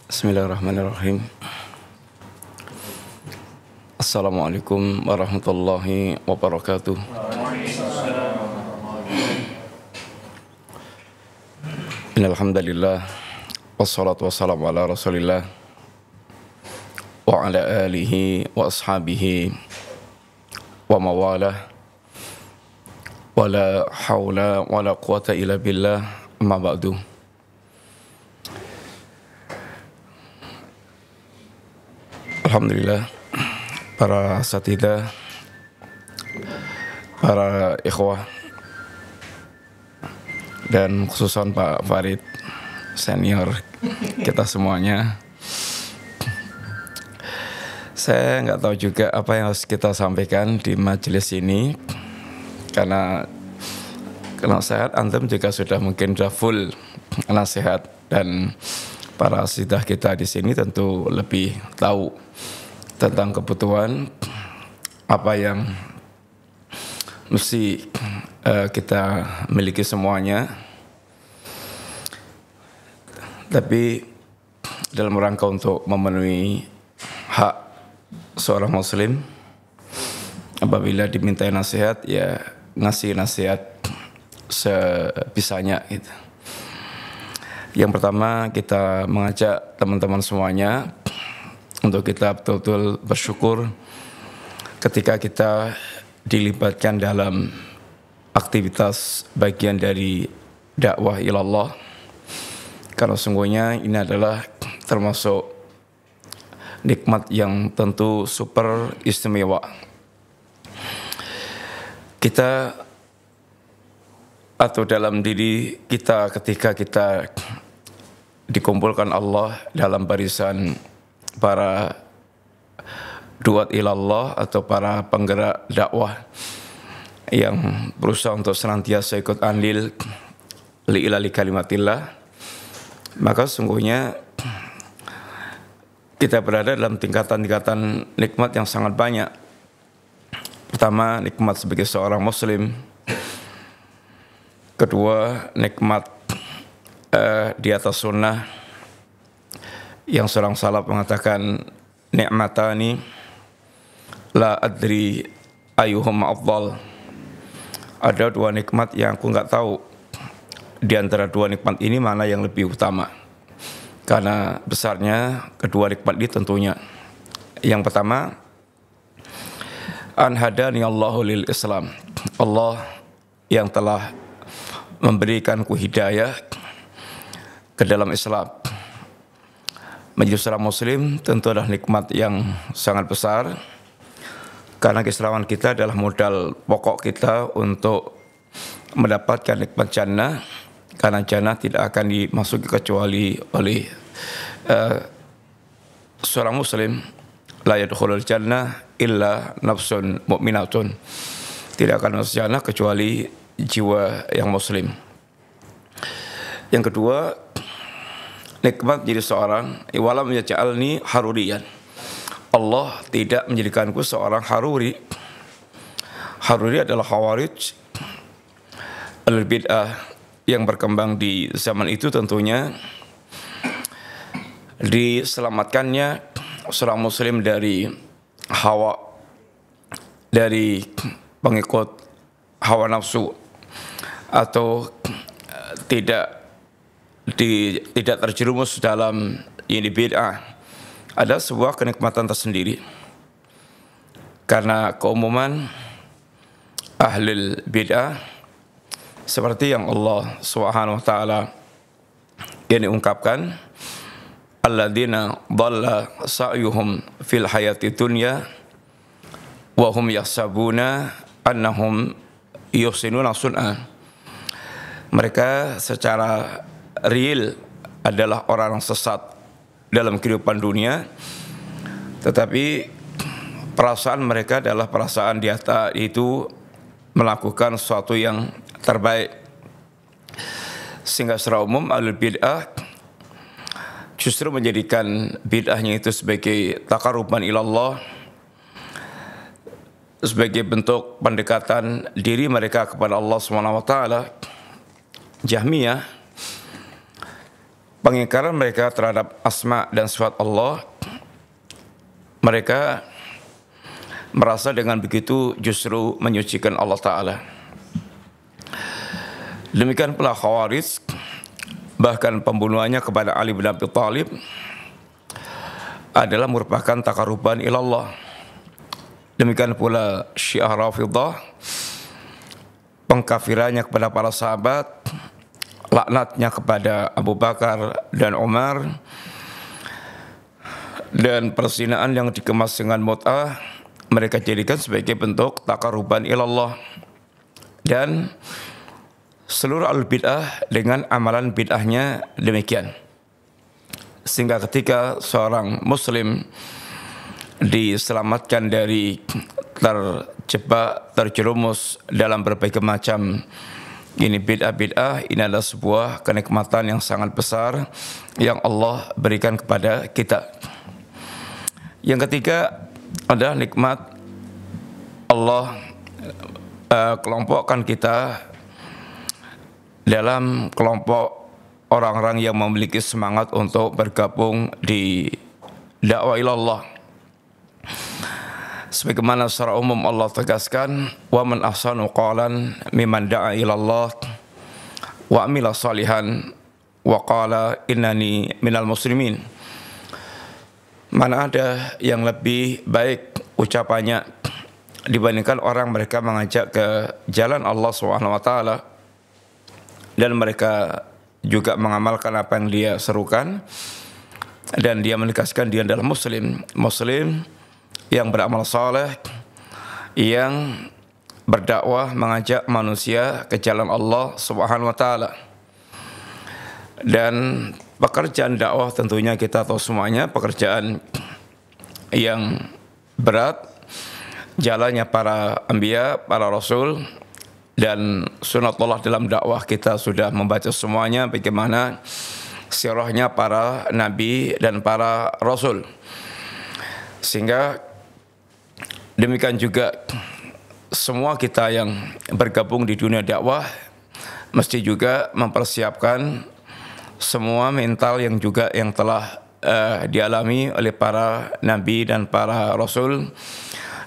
Bismillahirrahmanirrahim. Assalamualaikum warahmatullahi wabarakatuh. Innalhamdalillah wassalatu wassalamu ala rasulillah wa ala alihi wa ashabihi wa mawalah wa la hawla wa la quwata illa billah amma ba'du. Alhamdulillah, para asatidzah, para ikhwah, dan khususan Pak Farid, senior kita semuanya. Saya nggak tahu juga apa yang harus kita sampaikan di majelis ini, karena nasihat antum juga sudah mungkin sudah full nasihat, dan para asatidzah kita di sini tentu lebih tahu tentang kebutuhan apa yang mesti kita miliki semuanya. Tapi dalam rangka untuk memenuhi hak seorang muslim, apabila dimintai nasihat, ya ngasih nasihat sebisanya gitu. Yang pertama, kita mengajak teman-teman semuanya untuk kita betul-betul bersyukur ketika kita dilibatkan dalam aktivitas bagian dari dakwah ilallah, karena sungguhnya ini adalah termasuk nikmat yang tentu super istimewa. Kita atau dalam diri kita ketika kita dikumpulkan Allah dalam barisan para duat ilallah atau para penggerak dakwah yang berusaha untuk senantiasa ikut andil li'ilali kalimatillah, maka sungguhnya kita berada dalam tingkatan-tingkatan nikmat yang sangat banyak. Pertama, nikmat sebagai seorang muslim. Kedua, nikmat di atas sunnah, yang seorang salaf mengatakan ni'matani la adri ayyuhum afdal. Ada dua nikmat yang aku nggak tahu di antara dua nikmat ini mana yang lebih utama, karena besarnya kedua nikmat ini tentunya. Yang pertama, an hadani Allahu lil Islam, Allah yang telah memberikanku hidayah ke dalam Islam. Menjadi seorang muslim tentu adalah nikmat yang sangat besar, karena keislaman kita adalah modal pokok kita untuk mendapatkan nikmat jannah, karena jannah tidak akan dimasuki kecuali oleh seorang muslim. La yadkhulul jannah illa nafsun mu'minatun. Tidak akan masuk jannah kecuali jiwa yang muslim. Yang kedua, nikmat jadi seorang walam yaj'alni haruriyan. Allah tidak menjadikanku seorang haruri. Haruri adalah khawarij al-bid'ah yang berkembang di zaman itu. Tentunya diselamatkannya seorang muslim dari hawa, dari pengikut hawa nafsu, atau tidak terjerumus dalam ini bid'ah, ada sebuah kenikmatan tersendiri. Karena keumuman ahlul bid'ah, seperti yang Allah Subhanahu wa taala ini ungkapkan, alladzina dhalla sa'yuhum fil hayati dunya wa hum yahsabuna annahum yuhsinuna sun'a. Mereka secara real adalah orang sesat dalam kehidupan dunia, tetapi perasaan mereka adalah perasaan di atas itu melakukan sesuatu yang terbaik. Sehingga secara umum ahlul bid'ah justru menjadikan bid'ahnya itu sebagai taqarruban ilallah, sebagai bentuk pendekatan diri mereka kepada Allah Subhanahu wa taala. Jahmiyah pengingkaran mereka terhadap asma dan sifat Allah, mereka merasa dengan begitu justru menyucikan Allah Ta'ala. Demikian pula Khawarij, bahkan pembunuhannya kepada Ali bin Abi Thalib adalah merupakan taqarruban ilallah. Demikian pula Syiah Rafidhah, pengkafirannya kepada para sahabat, laknatnya kepada Abu Bakar dan Umar, dan perzinaan yang dikemas dengan mut'ah mereka jadikan sebagai bentuk taqarruban ilallah. Dan seluruh al-bid'ah dengan amalan bid'ahnya demikian. Sehingga ketika seorang muslim diselamatkan dari terjebak, terjerumus dalam berbagai macam ini bid'ah-bid'ah, ini adalah sebuah kenikmatan yang sangat besar yang Allah berikan kepada kita. Yang ketiga adalah nikmat Allah kelompokkan kita dalam kelompok orang-orang yang memiliki semangat untuk bergabung di dakwah ilallah. Sebagaimana secara umum Allah tegaskan, wa man ahsanu qalan mimman da'a ilallah wa amila salihan wa qala innani minal muslimin. Mana ada yang lebih baik ucapannya dibandingkan orang mereka mengajak ke jalan Allah Subhanahu wa taala dan mereka juga mengamalkan apa yang dia serukan dan dia menegaskan dia adalah muslim yang beramal saleh, yang berdakwah mengajak manusia ke jalan Allah Subhanahu wa taala. Dan pekerjaan dakwah tentunya kita tahu semuanya pekerjaan yang berat, jalannya para anbiya, para rasul, dan sunatullah dalam dakwah kita sudah membaca semuanya bagaimana sirahnya para nabi dan para rasul. Sehingga demikian juga semua kita yang bergabung di dunia dakwah mesti juga mempersiapkan semua mental yang juga yang telah dialami oleh para nabi dan para rasul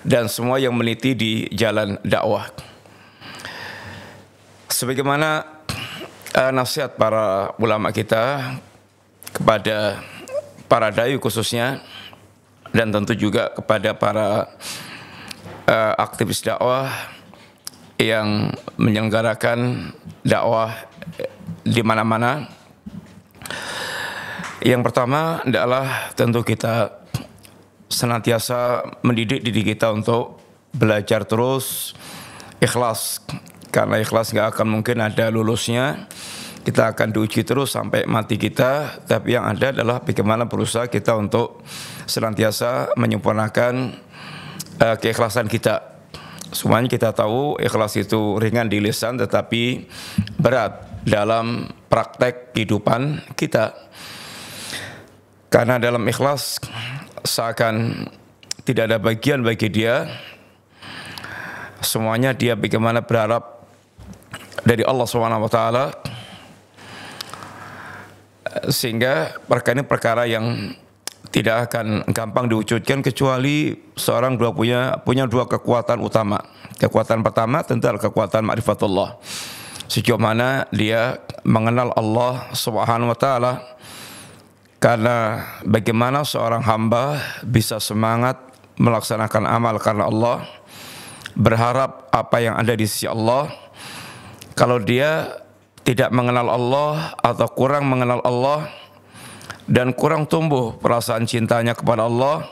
dan semua yang meniti di jalan dakwah. Sebagaimana nasihat para ulama kita kepada para dai khususnya dan tentu juga kepada para aktivis dakwah yang menyelenggarakan dakwah di mana-mana. Yang pertama adalah tentu kita senantiasa mendidik diri kita untuk belajar terus ikhlas, karena ikhlas nggak akan mungkin ada lulusnya. Kita akan diuji terus sampai mati kita, tapi yang ada adalah bagaimana berusaha kita untuk senantiasa menyempurnakan keikhlasan kita. Semuanya kita tahu ikhlas itu ringan di lisan tetapi berat dalam praktek kehidupan kita. Karena dalam ikhlas seakan tidak ada bagian bagi dia, semuanya dia bagaimana berharap dari Allah Subhanahu wa taala, sehingga perkara ini perkara yang tidak akan gampang diwujudkan kecuali seorang punya dua kekuatan utama. Kekuatan pertama tentu adalah kekuatan ma'rifatullah, sejauh mana dia mengenal Allah Subhanahu wa taala. Karena bagaimana seorang hamba bisa semangat melaksanakan amal karena Allah, berharap apa yang ada di sisi Allah, kalau dia tidak mengenal Allah atau kurang mengenal Allah dan kurang tumbuh perasaan cintanya kepada Allah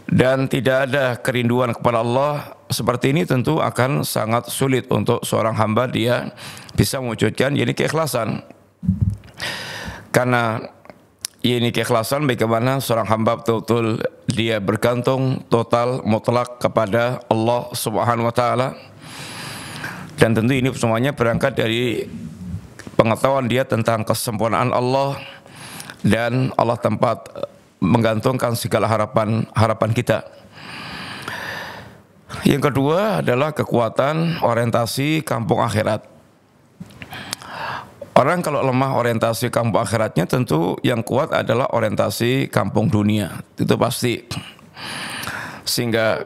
dan tidak ada kerinduan kepada Allah, seperti ini tentu akan sangat sulit untuk seorang hamba dia bisa mewujudkan ini keikhlasan. Karena ini keikhlasan bagaimana seorang hamba betul-betul dia bergantung total mutlak kepada Allah Subhanahu wa taala. Dan tentu ini semuanya berangkat dari pengetahuan dia tentang kesempurnaan Allah, dan Allah tempat menggantungkan segala harapan kita. Yang kedua adalah kekuatan orientasi kampung akhirat. Orang kalau lemah orientasi kampung akhiratnya, tentu yang kuat adalah orientasi kampung dunia. Itu pasti. Sehingga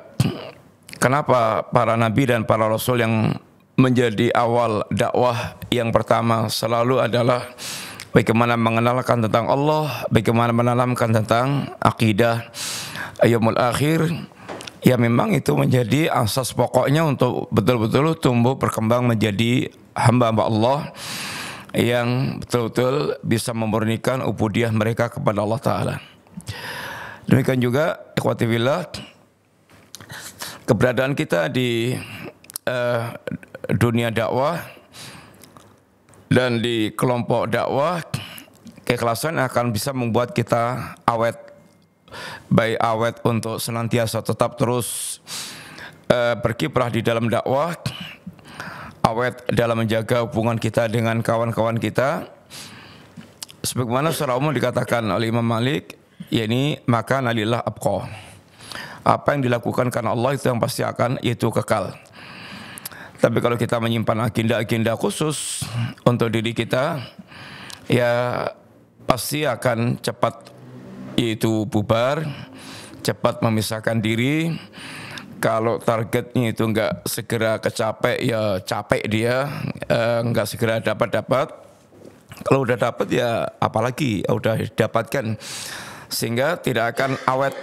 kenapa para nabi dan para rasul yang menjadi awal dakwah yang pertama selalu adalah bagaimana mengenalkan tentang Allah, bagaimana menanamkan tentang akidah yaumul akhir. Ya memang itu menjadi asas pokoknya untuk betul-betul tumbuh berkembang menjadi hamba-hamba Allah yang betul-betul bisa memurnikan ubudiyah mereka kepada Allah Ta'ala. Demikian juga ikhwati fillah, keberadaan kita di dunia dakwah dan di kelompok dakwah, keikhlasan akan bisa membuat kita awet, baik awet untuk senantiasa tetap terus berkiprah di dalam dakwah, awet dalam menjaga hubungan kita dengan kawan-kawan kita. Sebagaimana secara umum dikatakan oleh Imam Malik, yakni maka nalillah abqa. Apa yang dilakukan karena Allah itu yang pasti akan itu kekal. Tapi kalau kita menyimpan agenda-agenda khusus untuk diri kita, ya pasti akan cepat itu bubar, cepat memisahkan diri. Kalau targetnya itu enggak segera kecapek, ya capek dia, enggak segera dapat. Kalau udah dapat ya apalagi udah dapatkan, sehingga tidak akan awet.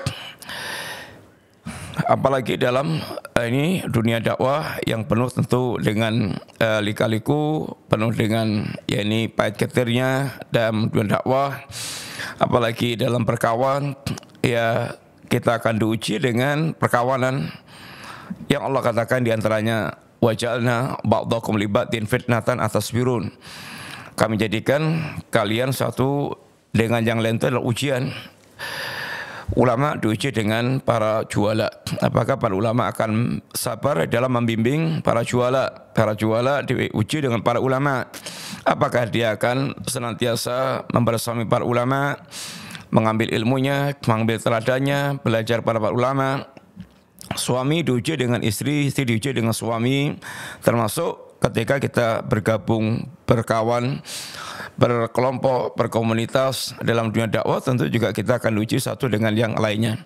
Apalagi dalam ini dunia dakwah yang penuh tentu dengan lika-liku, penuh dengan ya ini pahit getirnya dalam dunia dakwah. Apalagi dalam perkawan, ya kita akan diuji dengan perkawanan yang Allah katakan diantaranya waja'alna ba'dakum li ba'din fitnatan atasbirun. Kami jadikan kalian satu dengan yang lain itu adalah ujian. Ulama diuji dengan para juala. Apakah para ulama akan sabar dalam membimbing para juala? Para juala diuji dengan para ulama. Apakah dia akan senantiasa membersami para ulama, mengambil ilmunya, mengambil teladannya, belajar pada para ulama? Suami diuji dengan istri, istri diuji dengan suami, termasuk ketika kita bergabung, berkawan, berkelompok, berkomunitas dalam dunia dakwah, tentu juga kita akan diuji satu dengan yang lainnya.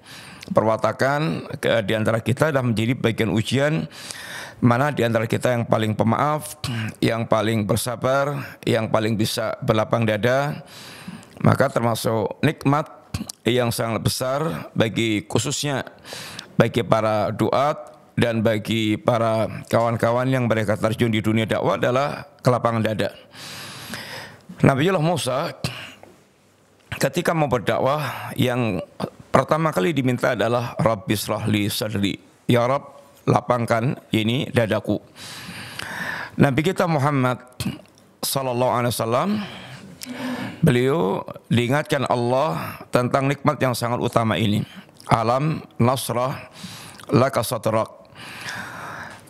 Perwatakan di antara kita adalah menjadi bagian ujian, mana di antara kita yang paling pemaaf, yang paling bersabar, yang paling bisa berlapang dada, maka termasuk nikmat yang sangat besar bagi khususnya bagi para duat dan bagi para kawan-kawan yang mereka terjun di dunia dakwah adalah kelapangan dada. Nabiullah Musa ketika mau berdakwah, yang pertama kali diminta adalah Rabbi shrah li sadri. Ya Rabb, lapangkan ini dadaku. Nabi kita Muhammad sallallahu alaihi wasallam, beliau diingatkan Allah tentang nikmat yang sangat utama ini. Alam nasrah laka sadrak.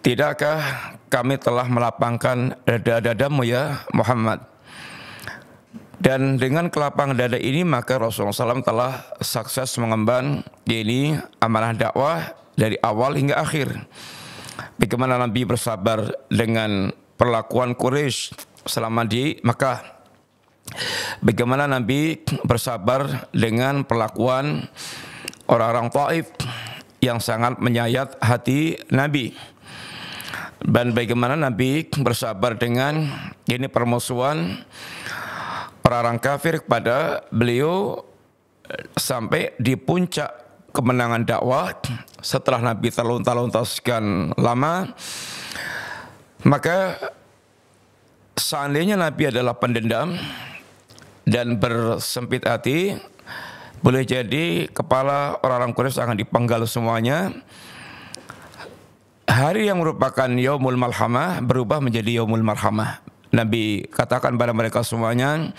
Tidakkah kami telah melapangkan dada-dadamu ya Muhammad? Dan dengan kelapangan dada ini maka Rasulullah SAW telah sukses mengemban ini amanah dakwah dari awal hingga akhir. Bagaimana Nabi bersabar dengan perlakuan Quraisy selama di Makkah. Bagaimana Nabi bersabar dengan perlakuan orang-orang Taif yang sangat menyayat hati Nabi. Dan bagaimana Nabi bersabar dengan ini permusuhan orang-orang kafir kepada beliau sampai di puncak kemenangan dakwah setelah Nabi terlunta-lunta sekian lama. Maka seandainya Nabi adalah pendendam dan bersempit hati, boleh jadi kepala orang-orang Quraisy akan dipenggal semuanya. Hari yang merupakan yaumul malhamah berubah menjadi yaumul marhamah. Nabi katakan pada mereka semuanya,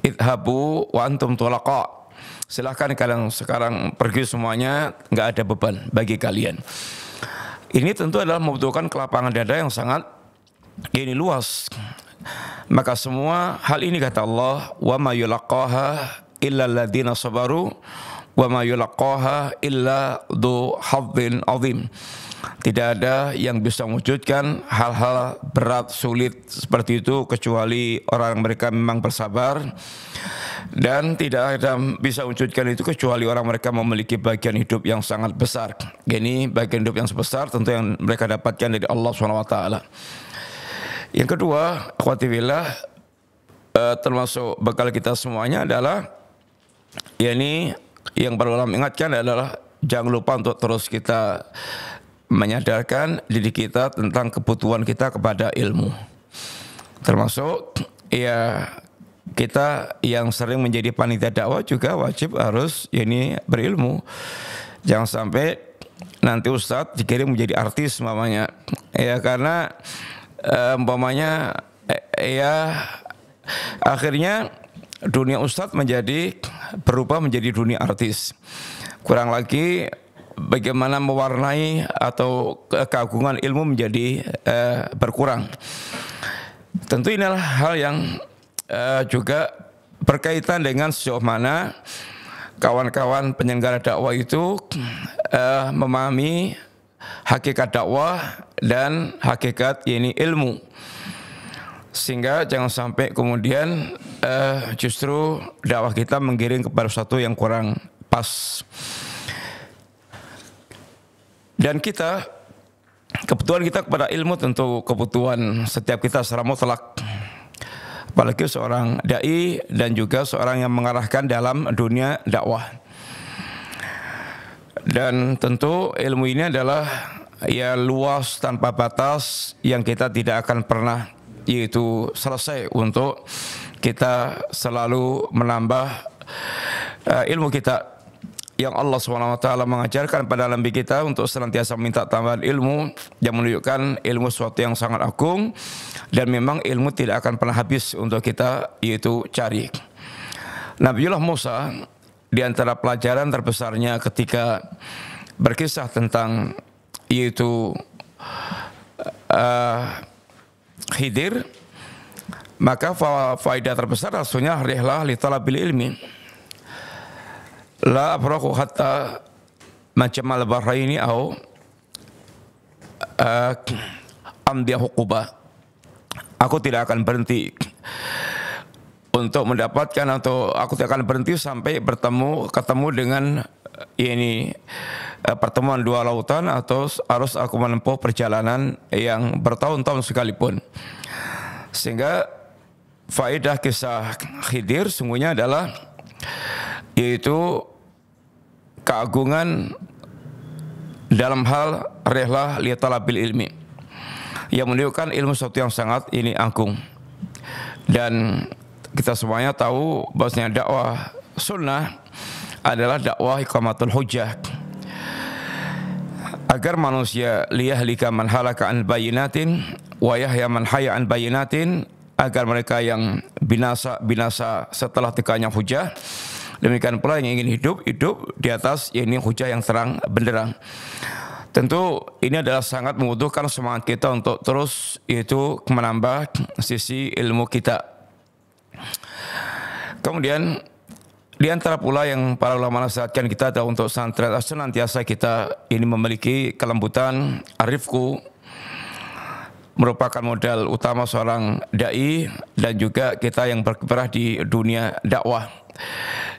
idhabu wa antum tulaqa. Silahkan kalian sekarang pergi semuanya, enggak ada beban bagi kalian. Ini tentu adalah membutuhkan kelapangan dada yang sangat ini luas. Maka semua hal ini kata Allah, wa ma yulaqaha illa alladziina sabaru wa ma yulaqaha illa dzu hadzin azim. Tidak ada yang bisa mewujudkan hal-hal berat, sulit seperti itu kecuali orang mereka memang bersabar, dan tidak ada bisa mewujudkan itu kecuali orang mereka memiliki bagian hidup yang sangat besar. Ini bagian hidup yang sebesar tentu yang mereka dapatkan dari Allah SWT. Yang kedua, akhwati fillah, termasuk bekal kita semuanya adalah, yakni yang perlu ingatkan adalah jangan lupa untuk terus kita menyadarkan diri kita tentang kebutuhan kita kepada ilmu. Termasuk ya kita yang sering menjadi panitia dakwah juga wajib harus ini berilmu. Jangan sampai nanti ustadz dikirim menjadi artis umpamanya. Ya karena umpamanya ya akhirnya dunia ustadz berubah menjadi dunia artis. Kurang lagi bagaimana mewarnai atau keagungan ilmu menjadi berkurang. Tentu inilah hal yang juga berkaitan dengan sejauh mana kawan-kawan penyelenggara dakwah itu memahami hakikat dakwah dan hakikat ini ilmu, sehingga jangan sampai kemudian justru dakwah kita menggiring kepada sesuatu yang kurang pas. Dan kebutuhan kita kepada ilmu tentu kebutuhan setiap kita secara mutlak. Apalagi seorang dai dan juga seorang yang mengarahkan dalam dunia dakwah. Dan tentu ilmu ini adalah ya luas tanpa batas yang kita tidak akan pernah yaitu selesai untuk kita selalu menambah ilmu kita. Yang Allah SWT mengajarkan pada nabi kita untuk senantiasa minta tambahan ilmu yang menunjukkan ilmu sesuatu yang sangat agung, dan memang ilmu tidak akan pernah habis untuk kita yaitu cari. Nabiullah Musa di antara pelajaran terbesarnya ketika berkisah tentang yaitu Khidir, maka faedah terbesar rasanya rihlah li talabil ilmi. La abraku hatta majamal bahraini au amdiya huquba. Aku tidak akan berhenti untuk mendapatkan, atau aku tidak akan berhenti sampai ketemu dengan ini pertemuan dua lautan, atau harus aku menempuh perjalanan yang bertahun-tahun sekalipun. Sehingga faedah kisah Khidir sungguhnya adalah yaitu keagungan dalam hal rihlah li talabil ilmi, yang menunjukkan ilmu sesuatu yang sangat ini agung. Dan kita semuanya tahu bahwasanya dakwah sunnah adalah dakwah iqamatul hujjah, agar manusia liyahlika man halaka an bayinatin wa yahya man hayya an bayinatin, agar mereka yang binasa setelah tegaknya hujjah, demikian pula yang ingin hidup di atas ini hujah yang terang benderang. Tentu ini adalah sangat membutuhkan semangat kita untuk terus itu menambah sisi ilmu kita. Kemudian di antara pula yang para ulama nasihatkan kita adalah untuk senantiasa kita ini memiliki kelembutan, arifku, merupakan modal utama seorang dai dan juga kita yang berkiprah di dunia dakwah.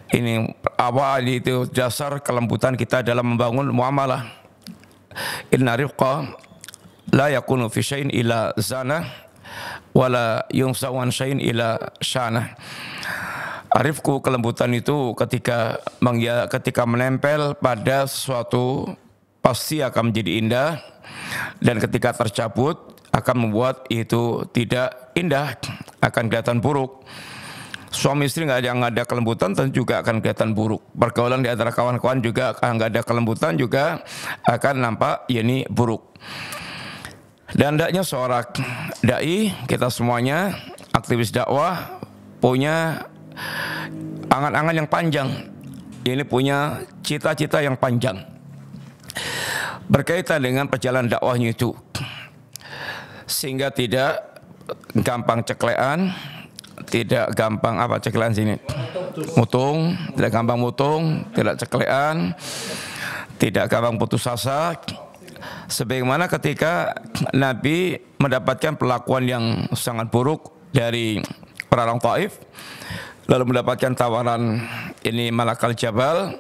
Ini awal itu dasar kelembutan kita dalam membangun muamalah. Inna rifqa la yakunu fi syai'in ila zana wala yunsawan syai'in ila syana. Arifku, kelembutan itu ketika menempel pada sesuatu pasti akan menjadi indah, dan ketika tercabut akan membuat itu tidak indah, akan kelihatan buruk. Suami istri nggak ada kelembutan tentu juga akan kelihatan buruk. Pergaulan di antara kawan-kawan juga nggak ada kelembutan juga akan nampak ini buruk. Dan hendaknya seorang dai, kita semuanya aktivis dakwah, punya angan-angan yang panjang. Ini punya cita-cita yang panjang berkaitan dengan perjalanan dakwahnya itu, sehingga tidak gampang ceklean. Tidak gampang ceklean sini. mutung, tidak gampang mutung, tidak ceklean, tidak gampang putus asa. Sebagaimana ketika Nabi mendapatkan perlakuan yang sangat buruk dari orang-orang Taif, lalu mendapatkan tawaran ini Malakal Jabal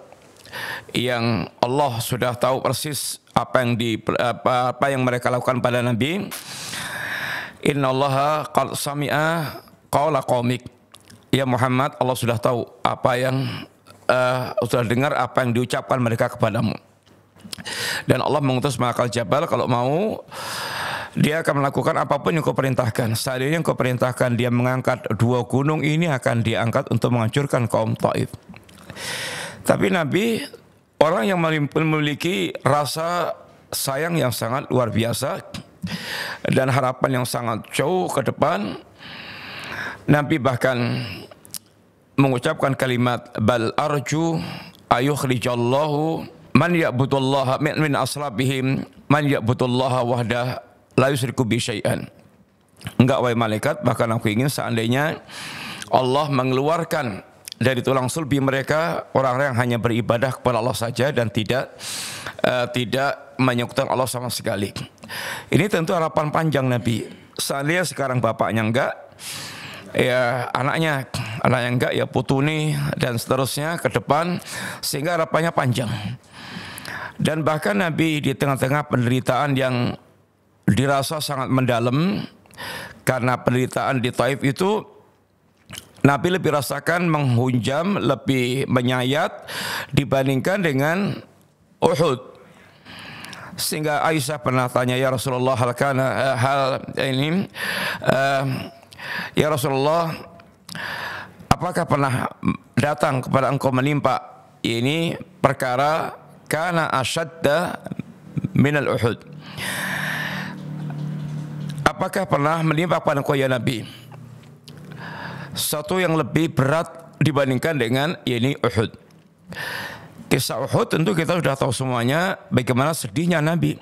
yang Allah sudah tahu persis apa yang mereka lakukan pada Nabi. Innallaha qad sami'a qawla qaumik. Ya Muhammad, Allah sudah tahu apa yang sudah dengar apa yang diucapkan mereka kepadamu. Dan Allah mengutus Malakal Jabal, kalau mau dia akan melakukan apapun yang kau perintahkan. Seandainya yang kau perintahkan dia mengangkat 2 gunung ini, akan diangkat untuk menghancurkan kaum Taif. Tapi Nabi orang yang memiliki rasa sayang yang sangat luar biasa dan harapan yang sangat jauh ke depan. Nabi bahkan mengucapkan kalimat bal arju ayukhrijallahu man ya'budullaha min aslabihim man ya'budullaha wahdah la yusyriku bi syai'an. Enggak wahai malaikat, bahkan aku ingin seandainya Allah mengeluarkan dari tulang sulbi mereka orang-orang yang hanya beribadah kepada Allah saja dan tidak menyekutukan Allah sama sekali. Ini tentu harapan panjang Nabi. Seandainya sekarang bapaknya enggak, ya anaknya enggak, ya putuni dan seterusnya ke depan, sehingga harapannya panjang. Dan bahkan Nabi di tengah-tengah penderitaan yang dirasa sangat mendalam, karena penderitaan di Taif itu Nabi lebih rasakan menghunjam, lebih menyayat dibandingkan dengan Uhud. Sehingga Aisyah pernah tanya, ya Rasulullah, ya Rasulullah, apakah pernah datang kepada engkau menimpa ini perkara kana asyadda minal Uhud? Apakah pernah menimpa kepada engkau ya Nabi satu yang lebih berat dibandingkan dengan ini Uhud? Kisah Uhud tentu kita sudah tahu semuanya bagaimana sedihnya Nabi.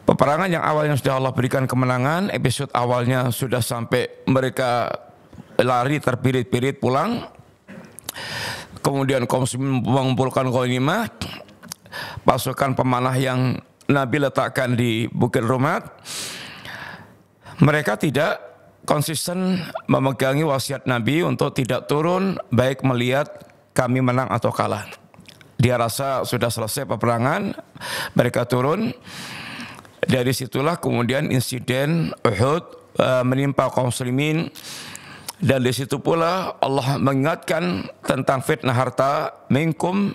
Peperangan yang awalnya sudah Allah berikan kemenangan, episode awalnya sudah sampai mereka lari terpirit-pirit pulang. Kemudian kaum muslimin mengumpulkan ghanimah, pasukan pemanah yang Nabi letakkan di Bukit Rumat. Mereka tidak konsisten memegangi wasiat Nabi untuk tidak turun baik melihat kami menang atau kalah. Dia rasa sudah selesai peperangan, mereka turun. Dari situlah kemudian insiden Uhud menimpa kaum muslimin. Dan di situ pula Allah mengingatkan tentang fitnah harta, minkum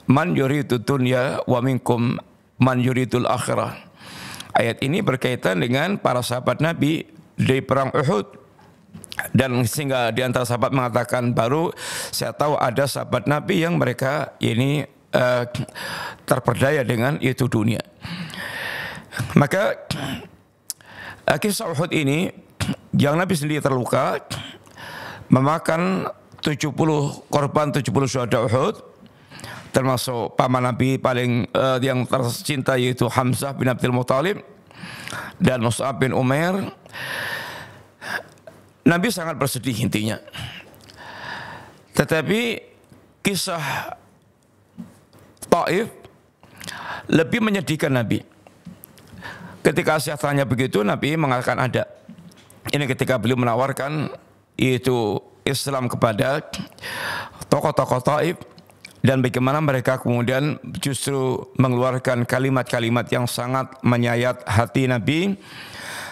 man yuridu dunya wa minkum man yuridul akhirah. Ayat ini berkaitan dengan para sahabat Nabi di perang Uhud, dan sehingga di antara sahabat mengatakan, baru saya tahu ada sahabat Nabi yang mereka ini terperdaya dengan itu dunia. Maka kisah Uhud ini yang Nabi sendiri terluka, memakan 70 korban, 70 syuhada Uhud, termasuk paman Nabi paling yang tercinta yaitu Hamzah bin Abdul Muthalib dan Mus'ab bin Umair. Nabi sangat bersedih intinya. Tetapi kisah Taif lebih menyedihkan Nabi. Ketika Aisyah tanya begitu, Nabi mengatakan ada. Ini ketika beliau menawarkan itu Islam kepada tokoh-tokoh Taif, dan bagaimana mereka kemudian justru mengeluarkan kalimat-kalimat yang sangat menyayat hati Nabi,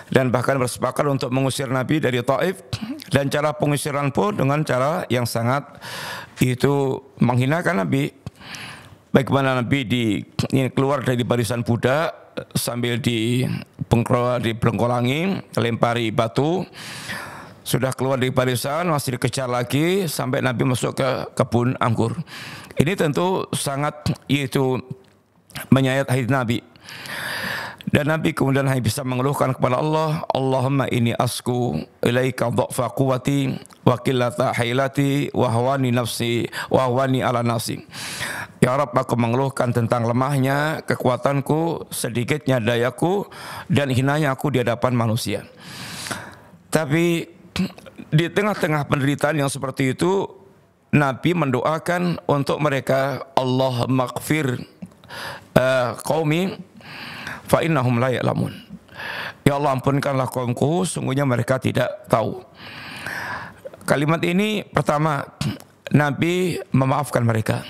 dan bahkan bersepakat untuk mengusir Nabi dari Taif, dan cara pengusiran pun dengan cara yang sangat itu menghinakan Nabi. Bagaimana Nabi keluar dari barisan budak sambil dibelengkolangi, lempari batu. Sudah keluar dari barisan, masih dikejar lagi sampai Nabi masuk ke kebun anggur. Ini tentu sangat itu menyayat hati Nabi. Dan Nabi kemudian hanya bisa mengeluhkan kepada Allah, Allahumma inni asku ilaika dha'fa quwwati wa qillata hailati wa hawani nafsi wa hawani ala nafsi. Ya Rabb, aku mengeluhkan tentang lemahnya kekuatanku, sedikitnya dayaku, dan hinanya aku di hadapan manusia. Tapi di tengah-tengah penderitaan yang seperti itu, Nabi mendoakan untuk mereka, Allah maghfir qaumi fa innahum la ya'lamun. Ya Allah, ampunkanlah kaumku, sungguhnya mereka tidak tahu. Kalimat ini pertama, Nabi memaafkan mereka.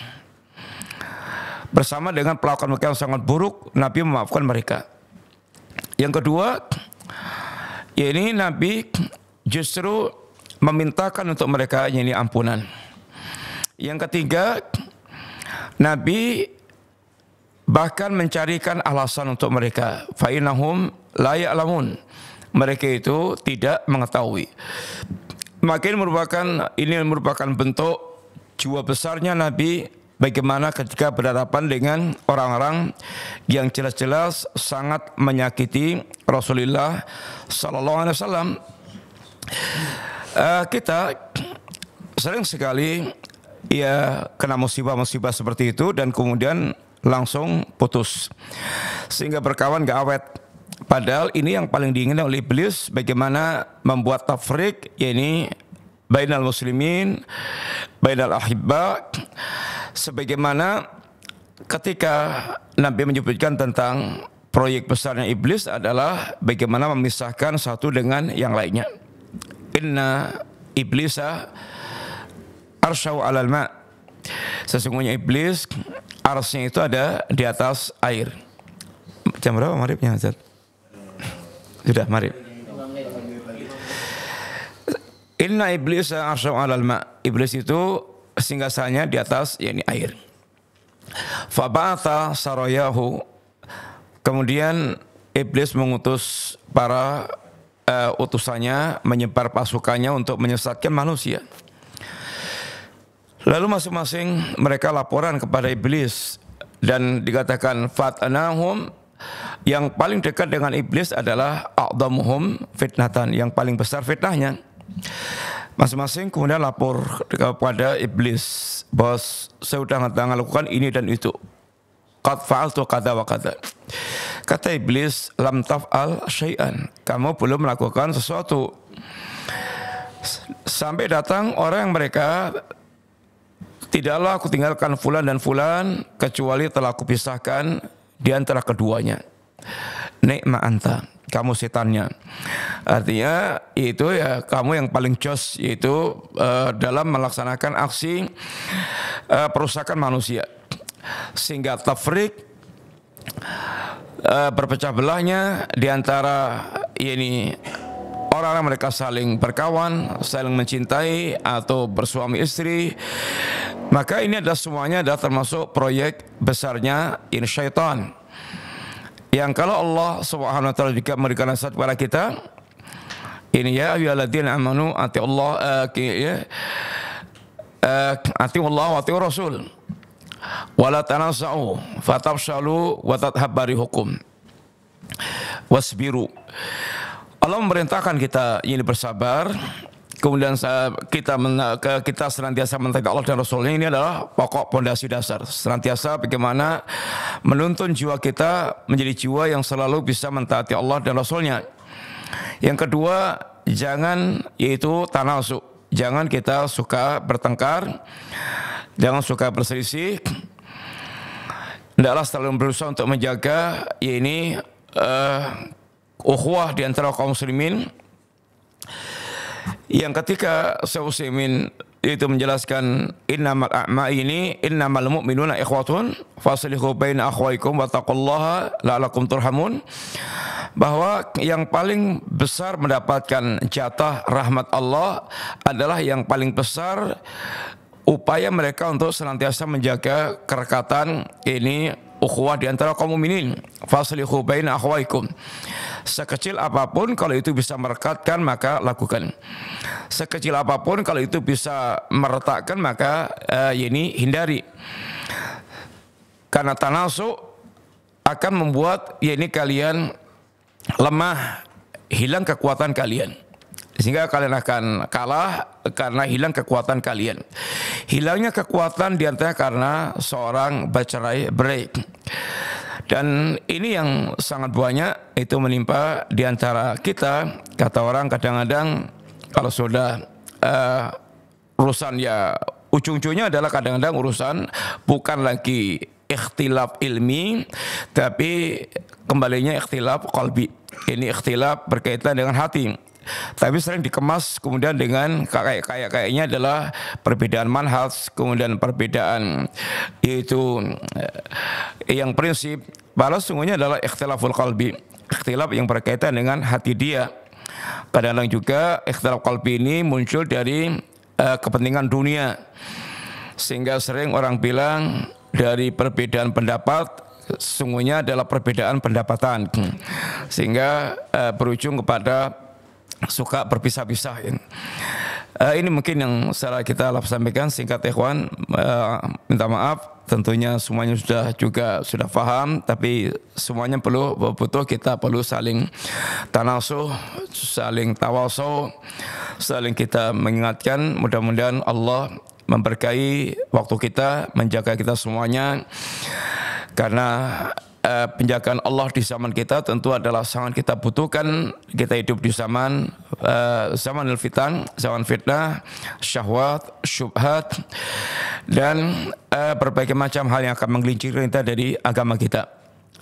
Bersama dengan perlakuan mereka yang sangat buruk, Nabi memaafkan mereka. Yang kedua, ya ini Nabi justru memintakan untuk mereka ini ampunan. Yang ketiga, Nabi bahkan mencarikan alasan untuk mereka. Fa innahum la ya'lamun. Mereka itu tidak mengetahui. Maka ini merupakan bentuk jiwa besarnya Nabi, bagaimana ketika berhadapan dengan orang-orang yang jelas-jelas sangat menyakiti Rasulullah sallallahu alaihi wasallam. Kita sering sekali ya kena musibah-musibah seperti itu dan kemudian langsung putus sehingga berkawan gak awet. Padahal ini yang paling diinginkan oleh iblis, bagaimana membuat tafriq, yakni bainal muslimin, bainal ahibba. Sebagaimana ketika Nabi menyebutkan tentang proyek besarnya iblis adalah bagaimana memisahkan satu dengan yang lainnya. Inna iblisa arsyau alal ma'. Sesungguhnya iblis arsnya itu ada di atas air. Jam berapa maghribnya, Ustaz? Sudah maghrib. Inna iblisa arsyau alal ma'. Iblis itu singgasanya di atas yakni air. Fa ba'atha sarayahu. Kemudian iblis mengutus para utusannya, menyebar pasukannya untuk menyesatkan manusia. Lalu masing-masing mereka laporan kepada iblis dan dikatakan fatnahum, yang paling dekat dengan iblis adalah a'dhamuhum fitnatan, yang paling besar fitnahnya. Masing-masing kemudian lapor kepada iblis, bos, saya sudah lakukan ini dan itu. Qad fa'altu qada wa qada. Kata iblis, lam taf'al syai'an, kamu belum melakukan sesuatu. Sampai datang orang yang mereka, tidaklah aku tinggalkan fulan dan fulan kecuali telah aku pisahkan di antara keduanya. Ni'ma anta, kamu setannya. Artinya itu ya kamu yang paling jos, yaitu dalam melaksanakan aksi perusakan manusia. Sehingga tafriq, berpecah belahnya di antara ini orang-orang mereka saling berkawan, saling mencintai atau bersuami istri. Maka ini adalah semuanya adalah termasuk proyek besarnya ini syaitan. Yang kalau Allah Subhanahu wa taala juga memberikan nasihat kepada kita, ini ya ayyuhalladzina amanu atiullah atiullah wa atiur rasul wala tanaza'u fatafshalu wa tadhhabu rihukum wasbiru. Allah memerintahkan kita ini bersabar, kemudian kita senantiasa mentaati Allah dan Rasulnya. Ini adalah pokok pondasi dasar. Senantiasa bagaimana menuntun jiwa kita menjadi jiwa yang selalu bisa mentaati Allah dan Rasulnya. Yang kedua, jangan yaitu tanazu. Jangan kita suka bertengkar, jangan suka berselisih. Hendaklah selalu berusaha untuk menjaga ini ukhuwah di antara kaum muslimin. Yang ketika Syekh Utsaimin itu menjelaskan innamal mu'minuna ikhwatun faslihu baina akhwaikum wattaqullaha la'allakum turhamun, bahwa yang paling besar mendapatkan jatah rahmat Allah adalah yang paling besar upaya mereka untuk senantiasa menjaga kerekatan ini ukhuwah di antara kaum mukminin. Faslihu baina akhwaikum. Sekecil apapun kalau itu bisa merekatkan maka lakukan. Sekecil apapun kalau itu bisa meretakkan maka ini hindari. Karena tanasu akan membuat ini kalian lemah, hilang kekuatan kalian. Sehingga kalian akan kalah karena hilang kekuatan kalian. Hilangnya kekuatan diantaranya karena seorang bercerai-berai. Dan ini yang sangat banyak itu menimpa diantara kita. Kata orang kadang-kadang kalau sudah urusan ya ujung-ujungnya adalah kadang-kadang urusan bukan lagi ikhtilaf ilmi, tapi kembalinya ikhtilaf qalbi. Ini ikhtilaf berkaitan dengan hati. Tapi sering dikemas kemudian dengan kayaknya adalah perbedaan manhaj, kemudian perbedaan itu yang prinsip. Padahal sungguhnya adalah ikhtilaful qalbi, ikhtilaf yang berkaitan dengan hati dia. Kadang-kadang juga ikhtilaf qalbi ini muncul dari kepentingan dunia, sehingga sering orang bilang dari perbedaan pendapat sesungguhnya adalah perbedaan pendapatan, sehingga berujung kepada suka berpisah-pisah. Ini mungkin yang secara kita sampaikan singkat ikhwan. Minta maaf, tentunya semuanya sudah paham, tapi semuanya butuh kita perlu saling tanasuh, saling tawasuh, saling kita mengingatkan. Mudah-mudahan Allah memberkahi waktu kita, menjaga kita semuanya, karena penjagaan Allah di zaman kita tentu adalah sangat kita butuhkan. Kita hidup di zaman fitan, zaman fitnah, syahwat, syubhat, dan berbagai macam hal yang akan menggelincirkan kita dari agama kita.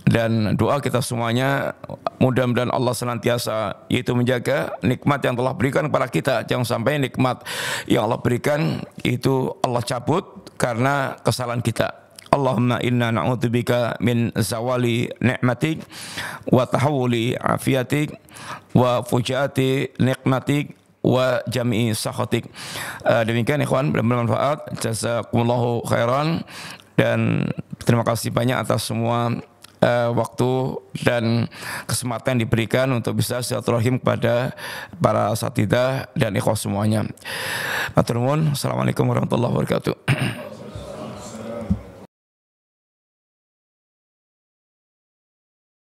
Dan doa kita semuanya, mudah-mudahan Allah senantiasa yaitu menjaga nikmat yang telah berikan kepada kita. Jangan sampai nikmat yang Allah berikan itu Allah cabut karena kesalahan kita. Allahumma inna na'udzubika min zawali ni'matik wa tahawuli afiatik wa fujaati nikmatik wa jami'i sakhatik. Demikian ikhwan, bermanfaat. Jazakumullahu khairan, dan terima kasih banyak atas semua waktu dan kesempatan diberikan untuk bisa silaturahim kepada para asatidzah dan ikhwan semuanya. Matur nuwun. Assalamualaikum warahmatullahi wabarakatuh.